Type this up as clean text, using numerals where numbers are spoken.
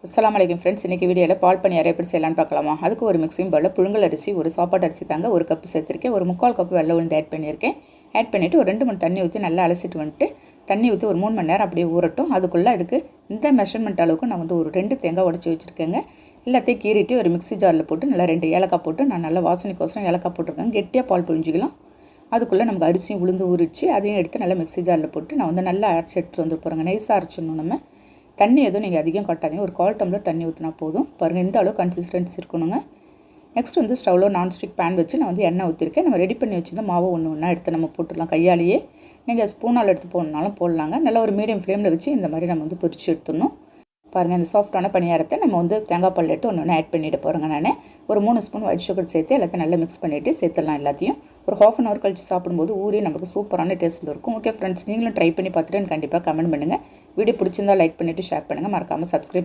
அஸ்ஸலாமு அலைக்கும் ஃப்ரெண்ட்ஸ். இன்றைக்கி வீடியோவில் பால் பணியாரம் எப்படி செய்யலான்னு பார்க்கலாமா. அதுக்கு ஒரு மிக்ஸிங் பவுலில் புழுங்கல் அரிசி, ஒரு சாப்பாட்டு அரிசி தாங்க 1 கப்பு சேர்த்துருக்கேன். ஒரு 3/4 கப்பு வெள்ளை உளுந்து ஆட் பண்ணியிருக்கேன். ஆட் பண்ணிவிட்டு ஒரு 2 மணி தண்ணி ஊற்றி நல்லா அலசிட்டு வந்துட்டு தண்ணி ஊற்றி ஒரு 3 மணி நேரம் அப்படியே ஊறட்டும். அதுக்குள்ளே இதுக்கு இந்த மெஷர்மெண்ட் அளவுக்கு நான் ஒரு 2 தேங்காய் உடச்சி வச்சுருக்கேங்க. எல்லாத்தையும் கீறிட்டு ஒரு மிக்ஸி ஜாரில் போட்டு நல்லா 2 ஏலக்காய் போட்டு நான் நல்லா வாசனைக்கோசரம் ஏலக்காய் போட்டிருக்கேன். கெட்டியாக பால் புழிஞ்சிக்கலாம். அதுக்குள்ளே நமக்கு அரிசியும் உளுந்து ஊறிச்சு. அதையும் எடுத்து நல்லா மிக்ஸி ஜாரில் போட்டு நான் நல்லா அரைச்சி எடுத்துகிட்டு வந்து போகிறேங்க. நைஸாக அரைச்சிடணும். நம்ம தண்ணி எதுவும் நீங்கள் அதிகம் காட்டாதீங்க. ஒரு 1/4 டம்ளர் தண்ணி ஊற்றினா போதும். பாருங்கள் இந்த அளவு கன்சிஸ்டன்சி இருக்கணுங்க. நெக்ஸ்ட் ஸ்டவ்வில் நான்ஸ்டிக் பேன் வச்சு நான் எண்ணெய் ஊற்றிருக்கேன். நம்ம ரெடி பண்ணி வச்சுருந்த மாவு ஒன்று எடுத்து நம்ம போட்டுடலாம். கையாலேயே நீங்கள் ஸ்பூனால் எடுத்து போடணுனாலும் போடலாங்க. நல்லா ஒரு மீடியம் ஃப்ளேமில் வச்சு இந்த மாதிரி நம்ம பொரிச்சு எடுத்துடணும். பாருங்கள் இந்த சாஃப்டான பணியாரத்தை நம்ம தேங்காய் பால் எடுத்து ஒன்று ஆட் பண்ணிட்டு போகிறேங்க. நான் ஒரு 3 ஸ்பூன் ஒயிட் சுகர் சேர்த்து எல்லாத்தையும் நல்லா மிக்ஸ் பண்ணிவிட்டு சேர்த்துடலாம். எல்லாத்தையும் ஒரு 1/2 அன் ஹவர் கழிச்சு சாப்பிடும்போது ஊறி நமக்கு சூப்பரான டேஸ்ட்டில் இருக்கும். ஓகே ஃப்ரெண்ட்ஸ், நீங்களும் ட்ரை பண்ணி பார்த்துட்டு கண்டிப்பாக கமெண்ட் பண்ணுங்கள். வீடியோ பிடிச்சிருந்தா லைக் பண்ணிவிட்டு ஷேர் பண்ணுங்கள். மறக்காமல் சப்ஸ்கிரைப்